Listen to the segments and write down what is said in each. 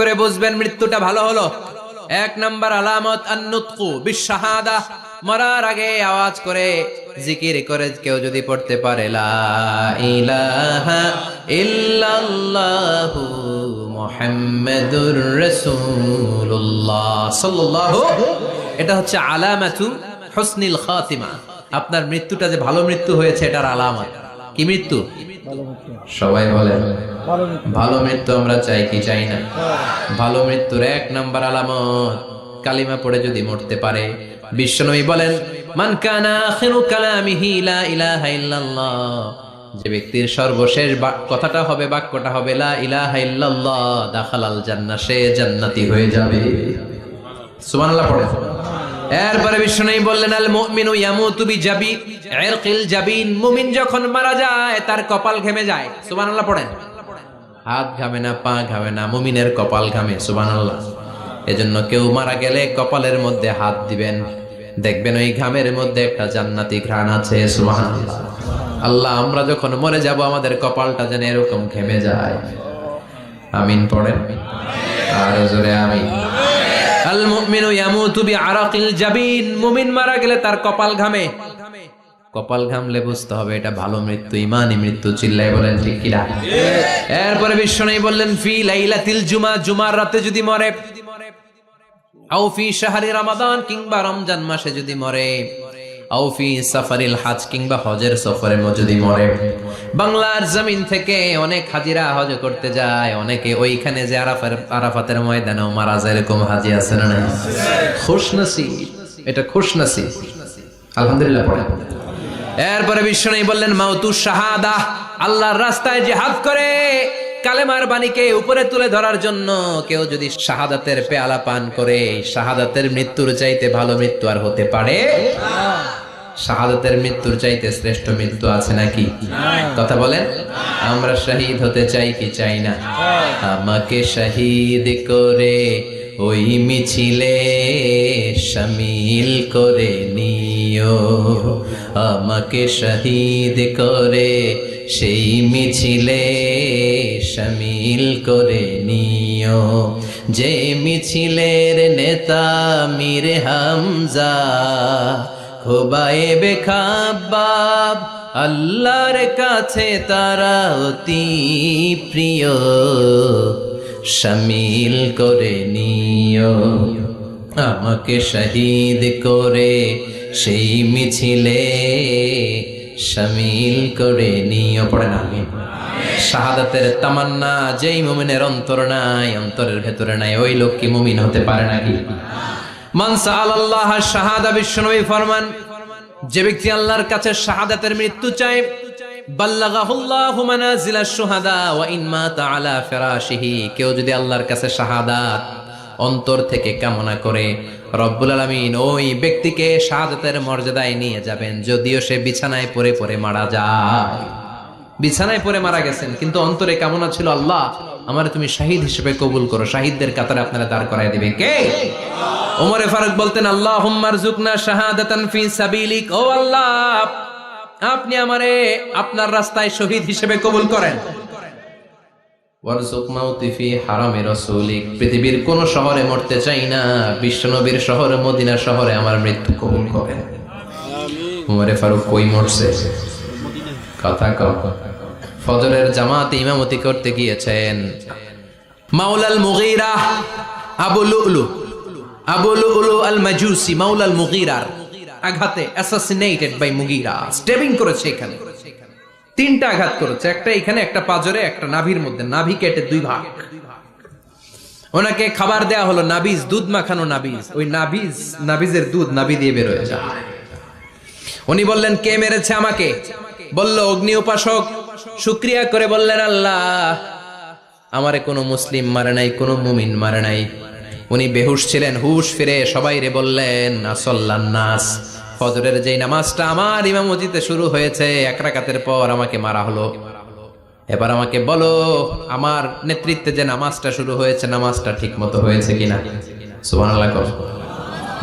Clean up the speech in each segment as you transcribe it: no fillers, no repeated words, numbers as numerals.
করে বুঝবেন মৃত্যুটা ভালো হলো। এক নাম্বার আলামত আন-নুতকু বিশ-শাহাদা, মরার আগে আওয়াজ করে জিকির করে কেউ যদি পড়তে পারে লা ইলাহা ইল্লাল্লাহু মুহাম্মাদুর রাসূলুল্লাহ সাল্লাল্লাহু, এটা হচ্ছে আলামাতু হুসনিল খাতিমা। আপনার মৃত্যুটা যে ভালো মৃত্যু হয়েছে এটার আলামত। কি মৃত্যু? সবাই বলেন ভালো মৃত্যু আমরা চাই কি চাই না? ভালো মৃত্যুর এক নাম্বার আলামত কালিমা পড়ে যদি মরতে পারে। বিশ্বনবী বলেন মান কানা আখিরু কালামিহি লা ইলাহা ইল্লাল্লাহ, যে ব্যক্তির সর্বশেষ কথাটা হবে, বাক্যটা হবে লা ইলাহা ইল্লাল্লাহ, দাখালাল জান্নাহ, সে জান্নাতি হয়ে যাবে। সুবহানাল্লাহ পড়ে। এরপরে বিশ্বনবী বললেন আল মুমিনু ইয়ামুতু বিজাবি ইরকিল জাবিন, মুমিন যখন মারা যায় তার কপাল ঘেমে যায়। সুবহানাল্লাহ পড়েন। হাত ঘামে না, পা ঘামে না, মুমিনের কপাল ঘামে। সুবহানাল্লাহ। এজন্য কেউ মারা গেলে কপালের মধ্যে হাত দিবেন, দেখবেন ওই ঘামের মধ্যে একটা জান্নাতি ঘ্রাণ আছে। সুবহানাল্লাহ। আল্লাহ, আমরা যখন মরে যাব আমাদের কপালটা যেন এরকম ঘেমে যায়। আমিন পড়েন আর জোরে আমিন। আল মুমিনু ইয়ামুতু বিআরাকিল জাবিন, মুমিন মারা গেলে তার কপাল ঘামে। কপাল ঘামলে বুঝতে হবে এটা ভালো মৃত্যু, ঈমানি মৃত্যু। চিল্লায় বলেন ঠিক কি না? এরপরে বিশ্বনবী বললেন ফি লাইলাতিল জুমা, জুমার রাতে যদি মরে, আও ফি শাহরি রমাদান, কিংবা রমজান মাসে যদি মরে, আও ফি সাফারিল হজ, কিংবা হজের সফরে যদি মরে। বাংলার জমিন থেকে অনেক হাজিরা হজ করতে যায়, অনেকে ওইখানে যে আরাফাতের ময়দানেও মারা যায়, এরকম হাজি আছে না নাই? খুশনসিব, এটা খুশনসিব। আলহামদুলিল্লাহ পড়ে। এরপরে বিশ্বনবী বললেন মাউতু শাহাদা, আল্লাহর রাস্তায় জিহাদ করে কালেমার বাণীকে উপরে তুলে ধরার জন্য কেউ যদি শাহাদাতের পেয়ালা পান করে, শাহাদাতের মৃত্যুর চাইতে ভালো মৃত্যু আর হতে পারে? শাহাদাতের মৃত্যুর চাইতে শ্রেষ্ঠ মৃত্যু আছে নাকি? কথা বলেন। আমরা শহীদ হতে চাই কি চাই না? আমাকে শহীদ করে ওই মিছিলে শামিল করে নিও, আমাকে শহীদ করে সেই মিছিলে শামিল করে নিও, যে মিছিলের নেতা মীর হামজা, খোবায়েবে খাব্বাব, আল্লাহর কাছে তারা অতি প্রিয়, শামিল করে নিও, আমাকে শহীদ করে সেই মিছিলে শামিল করে নিও। পড়েন আমিন। শাহাদাতের তামান্না যেই মুমিনের অন্তর নাই, অন্তরের ভেতরে নাই, ওই লোক কি মুমিন হতে পারে নাকি? মান সাআলাল্লাহ শাহাদা, বিশ্বনবী ফরমান যে ব্যক্তি আল্লাহর কাছে শাহাদাতের মৃত্যু চায়, বাল্লাগাহুল্লাহু মানাজিলাশ শুহাদা ওয়া ইন মাতা আলা ফিরাশিহি, কেউ যদি আল্লাহর কাছে শাহাদাত অন্তর থেকে কামনা করে, রব্বুল আলামিন ওই ব্যক্তিকে শাহাদাতের মর্যাদায় নিয়ে যাবেন, যদিও সে বিছানায় পড়ে পড়ে মারা যায়। বিছানায় পড়ে মারা গেছেন, কিন্তু অন্তরে কামনা ছিল আল্লাহ আমারে তুমি শহীদ হিসেবে কবুল করো। শহীদদের কাতারে আপনারা দাঁড় করায় দিবেন কে? ওমরে ফারুক বলতেন আল্লাহুম্মা রযুকনা শাহাদাতান ফি সাবিলিক, ও আল্লাহ আপনি আমারে আপনার রাস্তায় শহীদ হিসেবে কবুল করেন। ওয়ারযুক মাউতি ফি হারামি রাসূলিক, পৃথিবীর কোন শহরে মরতে চাই না, বিশ্বনবীর শহরে মদিনা শহরে আমার মৃত্যু কবুল করেন। আমিন। ওমরে ফারুক কই মরছে? কথা কও। ফজরের জামাতে ইমামতি করতে গিয়েছেন মাওলাল মুগীরা আবু লুলু আল মাজুসি, মাওলাল মুগীরার আঘাতে অ্যাসাসিনেটেড বাই মুগীরা, স্টেবিং করেছে এখানে, তিনটা আঘাত করেছে, একটা এখানে, একটা পাজরে, একটা নাভির মধ্যে, নাভি কেটে দুই ভাগ। ওনাকে খাবার দেয়া হলো নাবিজ, দুধ মাখানো নাবিজ, ওই নাবিজের দুধ নাভি দিয়ে বের হয়ে যায়। উনি বললেন কে মেরেছে আমাকে? বলল অগ্নি উপাসক। শুকরিয়া করে বললেন আল্লাহ আমারে কোনো মুসলিম মারে নাই, কোনো মুমিন মারে নাই। উনি বেহুশ ছিলেন, হুশ ফিরে সবাই রে বললেন আসল্লান নাস, ফজরের যেই নামাজটা আমার ইমামতিতে শুরু হয়েছে, এক রাকাতের পর আমাকে মারা হলো, এবার আমাকে বলো আমার নেতৃত্বে যে নামাজটা শুরু হয়েছে নামাজটা ঠিক মতো হয়েছে কিনা। সুবহানাল্লাহ।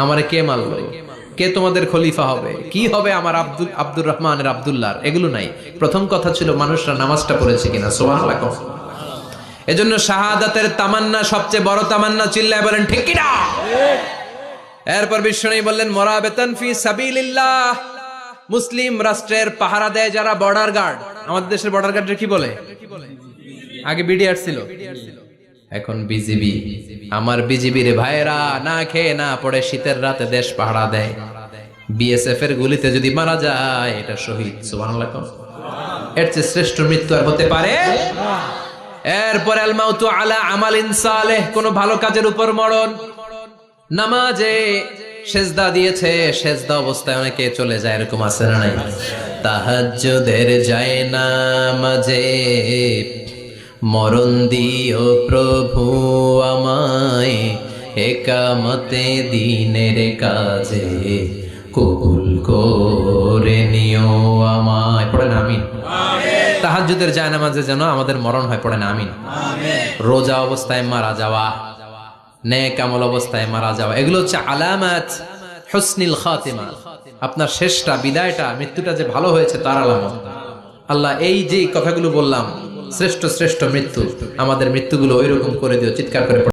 আমারে কে মারলো? কে তোমাদের খলিফা হবে? কি হবে আমার আব্দুর রহমানের আব্দুল্লাহর? এগুলো নাই, প্রথম কথা ছিল মানুষরা নামাজটা পড়েছে কিনা। সুবহানাল্লাহ। এজন্য শাহাদাতের তামান্না সবচেয়ে বড় তামান্না, চিল্লায় বলেন ঠিক কি না? এরপর বিশ্বনবী বললেন মুরাবিতান ফি সাবিলিল্লাহ, মুসলিম রাষ্ট্রের পাহারা দেয় যারা বর্ডার গার্ড। আমাদের দেশের বর্ডার গার্ডের কি বলে? আগে বিডিআর ছিল, এখন বিজিবি। আমার বিজিবির ভাইয়েরা না খেয়ে না পড়ে শীতের রাতে দেশ পাহারা দেয়। বিএসএফ এর গুলিতে যদি মারা যায় এটা শহীদ। সুবহানাল্লাহ। এর চেয়ে শ্রেষ্ঠ মৃত্যু আর হতে পারে? এরপর আল মাউতু আলা আমালিন সালেহ, কোন ভালো কাজের উপর মরণ। নামাজে সেজদা দিয়েছে, সেজদা অবস্থায় অনেকে চলে যায়, এরকম আছে না নাই? তাহাজ্জুদের যায় নামাজে মরণ দিও প্রভু আমায়, একামতে দিনের কাজে কবুল করে নিও আমায়। পড়েন আমিন। তাহাজ্জুদের যায় নামাজে যেন আমাদের মরণ হয়, পড়েন আমিন। রোজা অবস্থায় মারা যাওয়া, নেক আমল অবস্থায় মারা যাওয়া, এগুলো হচ্ছে আলামাত হুসনিল খাতিমা। আপনার শেষটা, বিদায়টা, মৃত্যুটা যে ভালো হয়েছে তার আলামত। আল্লাহ এই যে কথাগুলো বললাম, শ্রেষ্ঠ শ্রেষ্ঠ মৃত্যু, আমাদের মৃত্যুগুলো ওইরকম করে দিও। চিৎকার করে